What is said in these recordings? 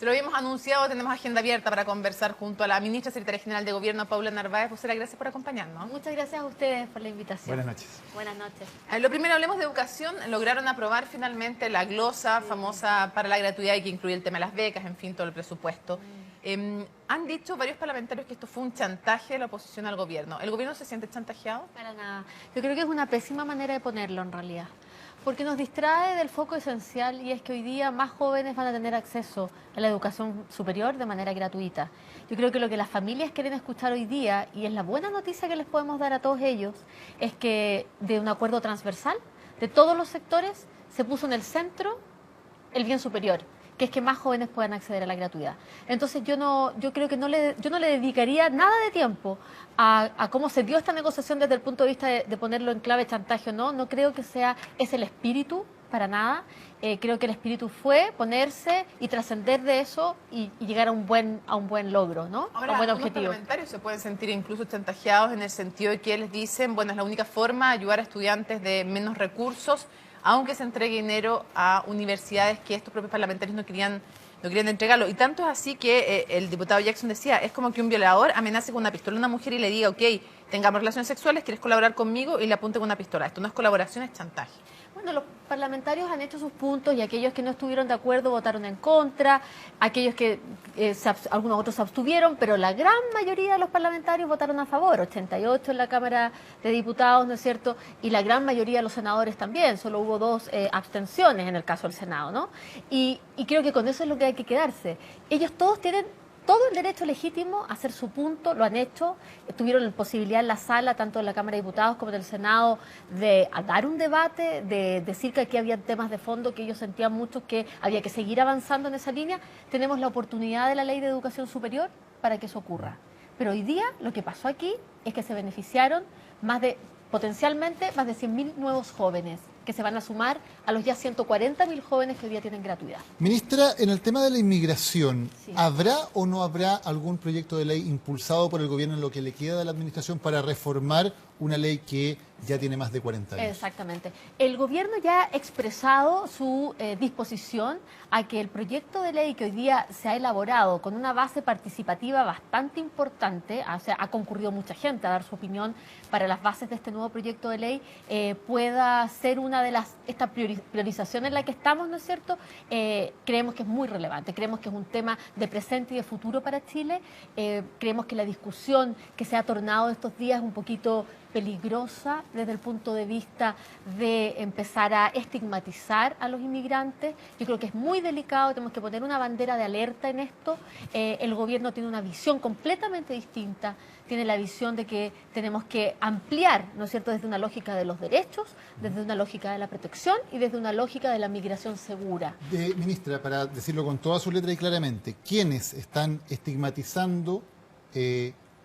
Se lo habíamos anunciado, tenemos agenda abierta para conversar junto a la ministra secretaria general de Gobierno, Paula Narváez. Vocera, gracias por acompañarnos. Muchas gracias a ustedes por la invitación. Buenas noches. Buenas noches. Lo primero, hablemos de educación. Lograron aprobar finalmente la glosa famosa para la gratuidad y que incluye el tema de las becas, en fin, todo el presupuesto. Han dicho varios parlamentarios que esto fue un chantaje de la oposición al gobierno. ¿El gobierno se siente chantajeado? Para nada. Yo creo que es una pésima manera de ponerlo en realidad, porque nos distrae del foco esencial, y es que hoy día más jóvenes van a tener acceso a la educación superior de manera gratuita. Yo creo que lo que las familias quieren escuchar hoy día, y es la buena noticia que les podemos dar a todos ellos, es que de un acuerdo transversal de todos los sectores se puso en el centro el bien superior, que es que más jóvenes puedan acceder a la gratuidad. Entonces yo creo que yo no le dedicaría nada de tiempo a cómo se dio esta negociación desde el punto de vista de ponerlo en clave chantaje o no. No creo que es el espíritu, para nada. Creo que el espíritu fue ponerse y trascender de eso y llegar a un buen logro, ¿no? Ahora, a un buen los objetivo. parlamentarios se pueden sentir incluso chantajeados en el sentido de que les dicen, bueno, es la única forma de ayudar a estudiantes de menos recursos, aunque se entregue dinero a universidades que estos propios parlamentarios no querían entregarlo. Y tanto es así que el diputado Jackson decía, es como que un violador amenace con una pistola a una mujer y le diga, ok, tengamos relaciones sexuales, ¿quieres colaborar conmigo? Y le apunte con una pistola. Esto no es colaboración, es chantaje. Bueno, los parlamentarios han hecho sus puntos y aquellos que no estuvieron de acuerdo votaron en contra, aquellos que algunos otros se abstuvieron, pero la gran mayoría de los parlamentarios votaron a favor, 88 en la Cámara de Diputados, ¿no es cierto? Y la gran mayoría de los senadores también, solo hubo 2 abstenciones en el caso del Senado, ¿no? Y creo que con eso es lo que hay que quedarse. Ellos todos tienen todo el derecho legítimo a hacer su punto, lo han hecho, tuvieron la posibilidad en la sala, tanto de la Cámara de Diputados como del Senado, de dar un debate, de decir que aquí había temas de fondo que ellos sentían mucho que había que seguir avanzando en esa línea. Tenemos la oportunidad de la Ley de Educación Superior para que eso ocurra. Pero hoy día lo que pasó aquí es que se beneficiaron potencialmente más de 100.000 nuevos jóvenes que se van a sumar a los ya 140.000 jóvenes que hoy día tienen gratuidad. Ministra, en el tema de la inmigración, Sí. ¿habrá o no habrá algún proyecto de ley impulsado por el gobierno en lo que le queda de la administración para reformar una ley que ya tiene más de 40 años? Exactamente. El gobierno ya ha expresado su disposición a que el proyecto de ley que hoy día se ha elaborado con una base participativa bastante importante, o sea, ha concurrido mucha gente a dar su opinión para las bases de este nuevo proyecto de ley, pueda ser una de esta priorización en la que estamos, ¿no es cierto? Creemos que es muy relevante, creemos que es un tema de presente y de futuro para Chile, creemos que la discusión que se ha tornado estos días es un poquito peligrosa desde el punto de vista de empezar a estigmatizar a los inmigrantes. Yo creo que es muy delicado, tenemos que poner una bandera de alerta en esto. El gobierno tiene una visión completamente distinta, tiene la visión de que tenemos que ampliar, ¿no es cierto?, desde una lógica de los derechos, desde una lógica de la protección y desde una lógica de la migración segura. Ministra, para decirlo con toda su letra y claramente, ¿quiénes están estigmatizando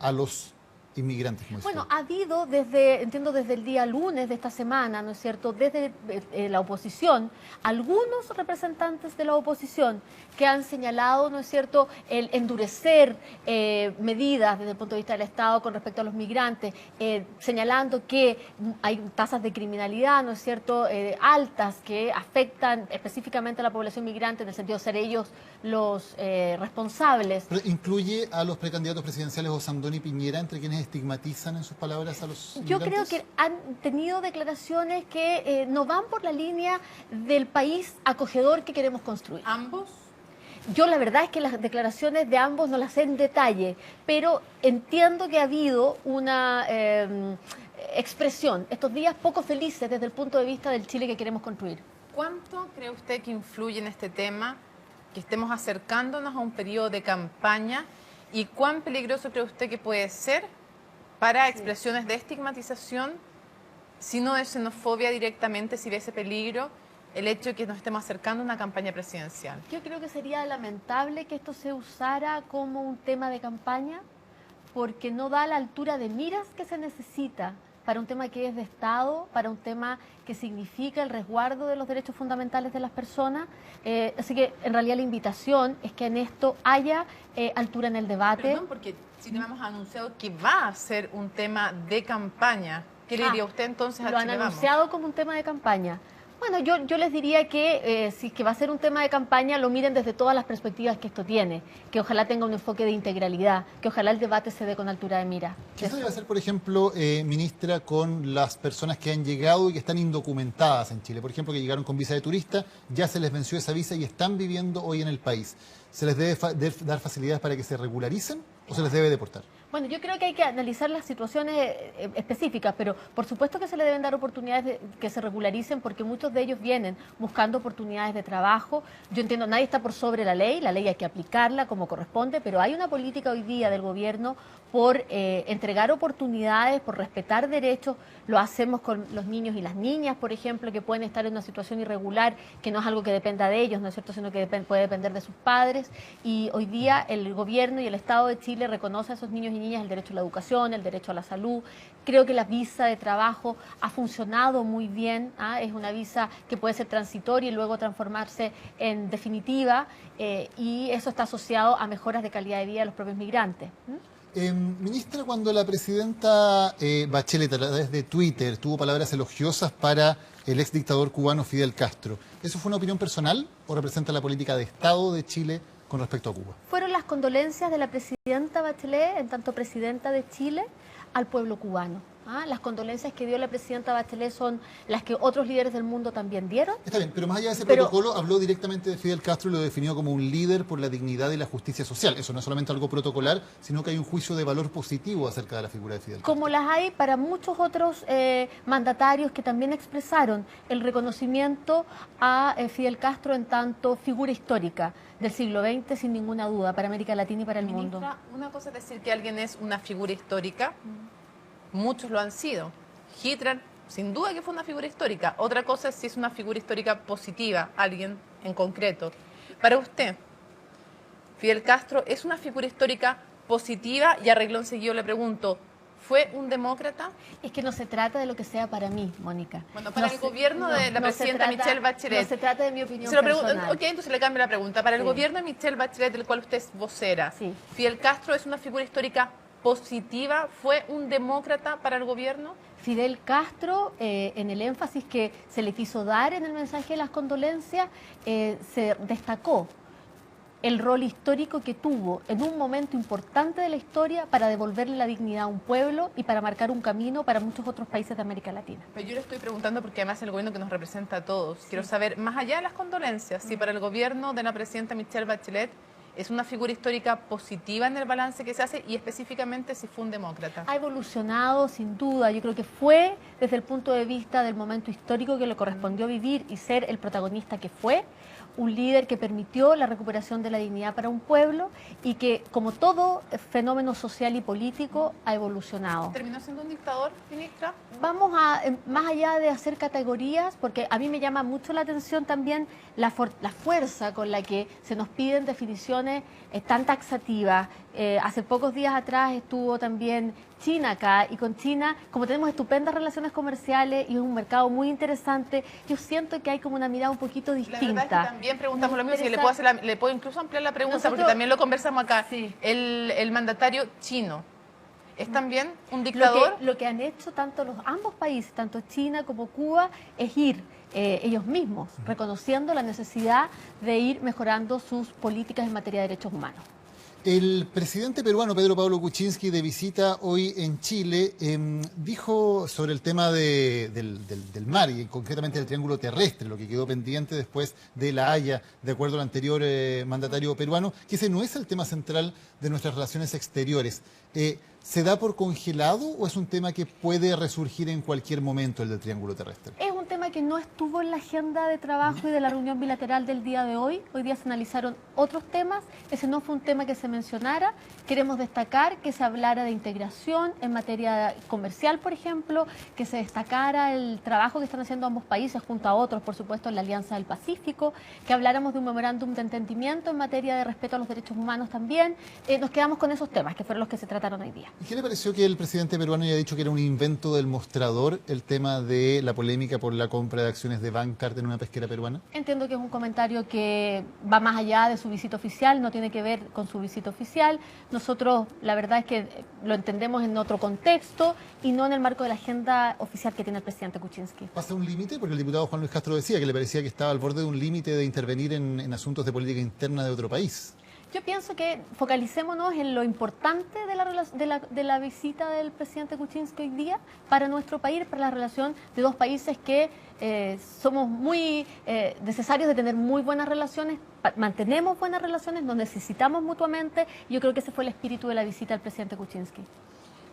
a los inmigrantes? Bueno, ha habido desde el día lunes de esta semana, ¿no es cierto?, desde la oposición, algunos representantes de la oposición que han señalado, ¿no es cierto?, el endurecer medidas desde el punto de vista del Estado con respecto a los migrantes, señalando que hay tasas de criminalidad, ¿no es cierto?, altas que afectan específicamente a la población migrante en el sentido de ser ellos los responsables. ¿Pero incluye a los precandidatos presidenciales Osandón y Piñera entre quienes estigmatizan en sus palabras a los inmigrantes? Yo creo que han tenido declaraciones que no van por la línea del país acogedor que queremos construir. ¿Ambos? Yo la verdad es que las declaraciones de ambos no las sé en detalle, pero entiendo que ha habido una expresión estos días poco felices desde el punto de vista del Chile que queremos construir. ¿Cuánto cree usted que influye en este tema que estemos acercándonos a un periodo de campaña y cuán peligroso cree usted que puede ser para expresiones de estigmatización, si no de xenofobia directamente, si ve ese peligro, el hecho de que nos estemos acercando a una campaña presidencial? Yo creo que sería lamentable que esto se usara como un tema de campaña, porque no da la altura de miras que se necesita para un tema que es de Estado, para un tema que significa el resguardo de los derechos fundamentales de las personas. Así que en realidad la invitación es que en esto haya altura en el debate. Perdón, porque si te hemos anunciado que va a ser un tema de campaña, ¿qué le diría usted entonces a Lo han Chile Vamos? anunciado como un tema de campaña. Bueno, yo les diría que si es que va a ser un tema de campaña, lo miren desde todas las perspectivas que esto tiene, que ojalá tenga un enfoque de integralidad, que ojalá el debate se dé con altura de mira. ¿Qué se debe hacer, por ejemplo, ministra, con las personas que han llegado y que están indocumentadas en Chile? Por ejemplo, que llegaron con visa de turista, ya se les venció esa visa y están viviendo hoy en el país. ¿Se les debe dar facilidades para que se regularicen o se les debe deportar? Bueno, yo creo que hay que analizar las situaciones específicas, pero por supuesto que se le deben dar oportunidades de que se regularicen porque muchos de ellos vienen buscando oportunidades de trabajo. Yo entiendo, nadie está por sobre la ley hay que aplicarla como corresponde, pero hay una política hoy día del gobierno por entregar oportunidades, por respetar derechos. Lo hacemos con los niños y las niñas, por ejemplo, que pueden estar en una situación irregular, que no es algo que dependa de ellos, ¿no es cierto?, sino que puede depender de sus padres. Y hoy día el gobierno y el Estado de Chile reconoce a esos niños y niñas el derecho a la educación, el derecho a la salud. Creo que la visa de trabajo ha funcionado muy bien, es una visa que puede ser transitoria y luego transformarse en definitiva, y eso está asociado a mejoras de calidad de vida de los propios migrantes. Ministra, cuando la presidenta Bachelet a través de Twitter tuvo palabras elogiosas para el ex dictador cubano Fidel Castro, ¿eso fue una opinión personal o representa la política de Estado de Chile con respecto a Cuba? Fueron las condolencias de la presidenta Bachelet, en tanto presidenta de Chile, al pueblo cubano. Las condolencias que dio la presidenta Bachelet son las que otros líderes del mundo también dieron. Está bien, pero más allá de ese protocolo, habló directamente de Fidel Castro y lo definió como un líder por la dignidad y la justicia social. Eso no es solamente algo protocolar, sino que hay un juicio de valor positivo acerca de la figura de Fidel Castro. Como las hay para muchos otros mandatarios que también expresaron el reconocimiento a Fidel Castro en tanto figura histórica del siglo XX, sin ninguna duda, para América Latina y para el mundo. Una cosa es decir que alguien es una figura histórica. Muchos lo han sido. Hitler, sin duda que fue una figura histórica. Otra cosa es si es una figura histórica positiva, alguien en concreto. Para usted, Fidel Castro es una figura histórica positiva y a reglón seguido le pregunto, ¿fue un demócrata? Es que no se trata de lo que sea para mí, Mónica. Bueno, para el gobierno de la presidenta Michelle Bachelet. No se trata de mi opinión personal. Ok, entonces le cambio la pregunta. Para el gobierno de Michelle Bachelet, del cual usted es vocera, ¿Fidel Castro es una figura histórica positiva? ¿Fue un demócrata para el gobierno? Fidel Castro, en el énfasis que se le quiso dar en el mensaje de las condolencias, se destacó el rol histórico que tuvo en un momento importante de la historia para devolverle la dignidad a un pueblo y para marcar un camino para muchos otros países de América Latina. Pero yo le estoy preguntando porque además es el gobierno que nos representa a todos. Quiero saber, más allá de las condolencias, si para el gobierno de la presidenta Michelle Bachelet es una figura histórica positiva en el balance que se hace y específicamente si fue un demócrata. Ha evolucionado sin duda, yo creo que fue desde el punto de vista del momento histórico que le correspondió vivir y ser el protagonista que fue, un líder que permitió la recuperación de la dignidad para un pueblo y que, como todo fenómeno social y político, ha evolucionado. ¿Terminó siendo un dictador, ministra? Vamos a, más allá de hacer categorías, porque a mí me llama mucho la atención también la fuerza con la que se nos piden definiciones tan taxativas. Hace pocos días atrás estuvo también China acá, y con China, como tenemos estupendas relaciones comerciales y es un mercado muy interesante, yo siento que hay como una mirada un poquito distinta. La verdad es que también preguntamos lo mismo, si le puedo incluso ampliar la pregunta, porque también lo conversamos acá. Sí. El mandatario chino, ¿es también un dictador? Lo que han hecho tanto ambos países, tanto China como Cuba, es ir ellos mismos reconociendo la necesidad de ir mejorando sus políticas en materia de derechos humanos. El presidente peruano Pedro Pablo Kuczynski, de visita hoy en Chile, dijo sobre el tema del mar y concretamente del triángulo terrestre, lo que quedó pendiente después de La Haya, de acuerdo al anterior mandatario peruano, que ese no es el tema central de nuestras relaciones exteriores. ¿Se da por congelado o es un tema que puede resurgir en cualquier momento, el del triángulo terrestre? Es un tema que no estuvo en la agenda de trabajo y de la reunión bilateral del día de hoy. Hoy día se analizaron otros temas. Ese no fue un tema que se mencionara. Queremos destacar que se hablara de integración en materia comercial, por ejemplo, que se destacara el trabajo que están haciendo ambos países junto a otros, por supuesto, en la Alianza del Pacífico, que habláramos de un memorándum de entendimiento en materia de respeto a los derechos humanos también. Nos quedamos con esos temas, que fueron los que se trataron hoy día. ¿Y qué le pareció que el presidente peruano haya dicho que era un invento del mostrador el tema de la polémica por la compra de acciones de Bancard en una pesquera peruana? Entiendo que es un comentario que va más allá de su visita oficial, no tiene que ver con su visita oficial. Nosotros, la verdad es que lo entendemos en otro contexto y no en el marco de la agenda oficial que tiene el presidente Kuczynski. ¿Pasa un límite? Porque el diputado Juan Luis Castro decía que le parecía que estaba al borde de un límite de intervenir en asuntos de política interna de otro país. Yo pienso que focalicémonos en lo importante de la visita del presidente Kuczynski hoy día para nuestro país, para la relación de dos países que somos muy necesarios de tener muy buenas relaciones, mantenemos buenas relaciones, nos necesitamos mutuamente. Yo creo que ese fue el espíritu de la visita del presidente Kuczynski.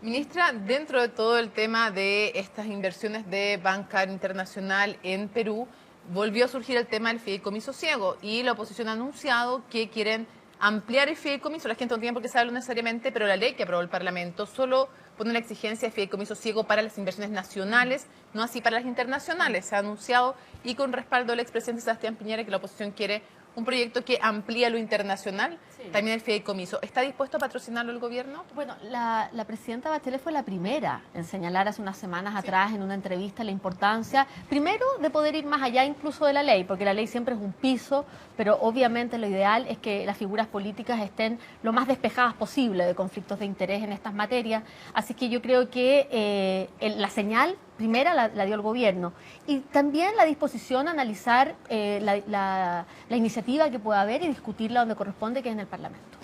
Ministra, dentro de todo el tema de estas inversiones de Bancard Internacional en Perú, volvió a surgir el tema del fideicomiso ciego y la oposición ha anunciado que quieren ampliar el fideicomiso. La gente no tiene por qué saberlo necesariamente, pero la ley que aprobó el Parlamento solo pone la exigencia de fideicomiso ciego para las inversiones nacionales, no así para las internacionales. Se ha anunciado y con respaldo del expresidente Sebastián Piñera que la oposición quiere un proyecto que amplía lo internacional, sí. También el fideicomiso. ¿Está dispuesto a patrocinarlo el gobierno? Bueno, la presidenta Bachelet fue la primera en señalar hace unas semanas atrás en una entrevista la importancia, primero, de poder ir más allá incluso de la ley, porque la ley siempre es un piso, pero obviamente lo ideal es que las figuras políticas estén lo más despejadas posible de conflictos de interés en estas materias. Así que yo creo que la señal primera la dio el gobierno y también la disposición a analizar la iniciativa que pueda haber y discutirla donde corresponde, que es en el Parlamento.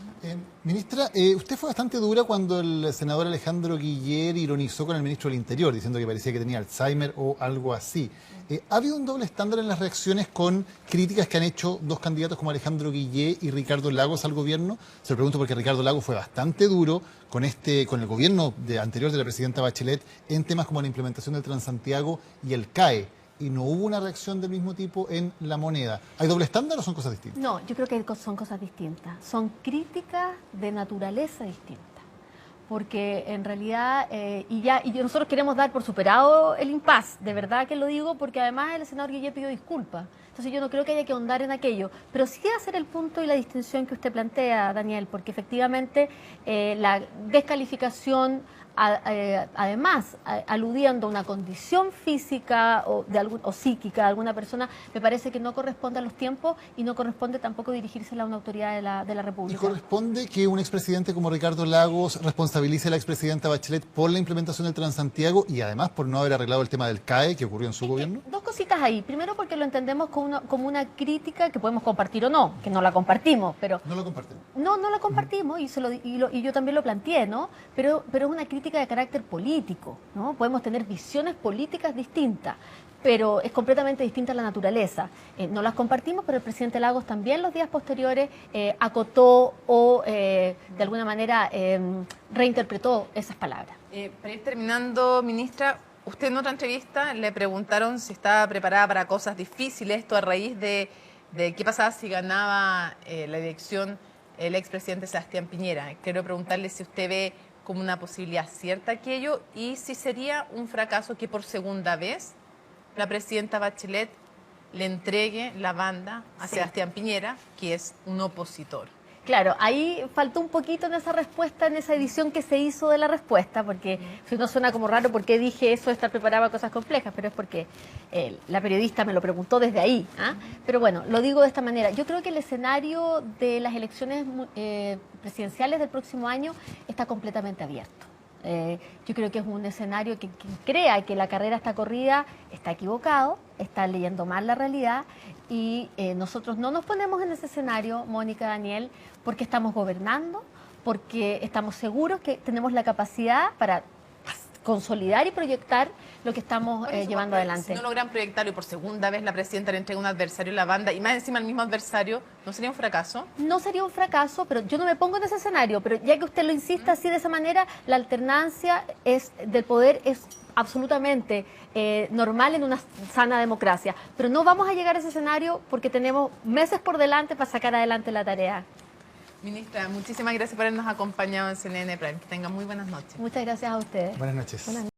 Ministra, usted fue bastante dura cuando el senador Alejandro Guiller ironizó con el ministro del Interior, diciendo que parecía que tenía Alzheimer o algo así. ¿Ha habido un doble estándar en las reacciones con críticas que han hecho dos candidatos como Alejandro Guiller y Ricardo Lagos al gobierno? Se lo pregunto porque Ricardo Lagos fue bastante duro con el gobierno anterior de la presidenta Bachelet en temas como la implementación del Transantiago y el CAE. Y no hubo una reacción del mismo tipo en La Moneda. ¿Hay doble estándar o son cosas distintas? No, yo creo que son cosas distintas. Son críticas de naturaleza distinta. Porque en realidad, nosotros queremos dar por superado el impasse, de verdad que lo digo, porque además el senador Guiller pidió disculpas. Entonces yo no creo que haya que ahondar en aquello, pero sí hacer el punto y la distinción que usted plantea, Daniel, porque efectivamente la descalificación, además aludiendo a una condición física o psíquica de alguna persona, me parece que no corresponde a los tiempos y no corresponde tampoco dirigírsela a una autoridad de la República. ¿Y corresponde que un expresidente como Ricardo Lagos responsabilice a la expresidenta Bachelet por la implementación del Transantiago y además por no haber arreglado el tema del CAE que ocurrió en su gobierno? Dos cositas ahí. Primero porque lo entendemos como una crítica que podemos compartir o no, que no la compartimos, pero... No lo compartimos. No la compartimos y yo también lo planteé, ¿no? Pero es una crítica de carácter político, ¿no? Podemos tener visiones políticas distintas, pero es completamente distinta la naturaleza. No las compartimos, pero el presidente Lagos también los días posteriores acotó o de alguna manera reinterpretó esas palabras. Para ir terminando, ministra, usted en otra entrevista le preguntaron si estaba preparada para cosas difíciles, esto a raíz de qué pasaba si ganaba la elección el expresidente Sebastián Piñera. Quiero preguntarle si usted ve como una posibilidad cierta aquello y si sería un fracaso que por segunda vez la presidenta Bachelet le entregue la banda a Sebastián Piñera, que es un opositor. Claro, ahí faltó un poquito en esa respuesta, en esa edición que se hizo de la respuesta, porque si no suena como raro porque dije eso de estar preparada para cosas complejas, pero es porque la periodista me lo preguntó desde ahí. Pero bueno, lo digo de esta manera. Yo creo que el escenario de las elecciones presidenciales del próximo año está completamente abierto. Yo creo que es un escenario que quien crea que la carrera está corrida está equivocado, está leyendo mal la realidad y nosotros no nos ponemos en ese escenario, Mónica, Daniel, porque estamos gobernando, porque estamos seguros que tenemos la capacidad para consolidar y proyectar lo que estamos llevando adelante. Si no logran proyectarlo y por segunda vez la presidenta le entrega un adversario a la banda y más encima el mismo adversario, ¿no sería un fracaso? No sería un fracaso, pero yo no me pongo en ese escenario, pero ya que usted lo insiste así de esa manera, la alternancia del poder es absolutamente normal en una sana democracia, pero no vamos a llegar a ese escenario porque tenemos meses por delante para sacar adelante la tarea. Ministra, muchísimas gracias por habernos acompañado en CNN Prime. Que tengan muy buenas noches. Muchas gracias a ustedes. Buenas noches.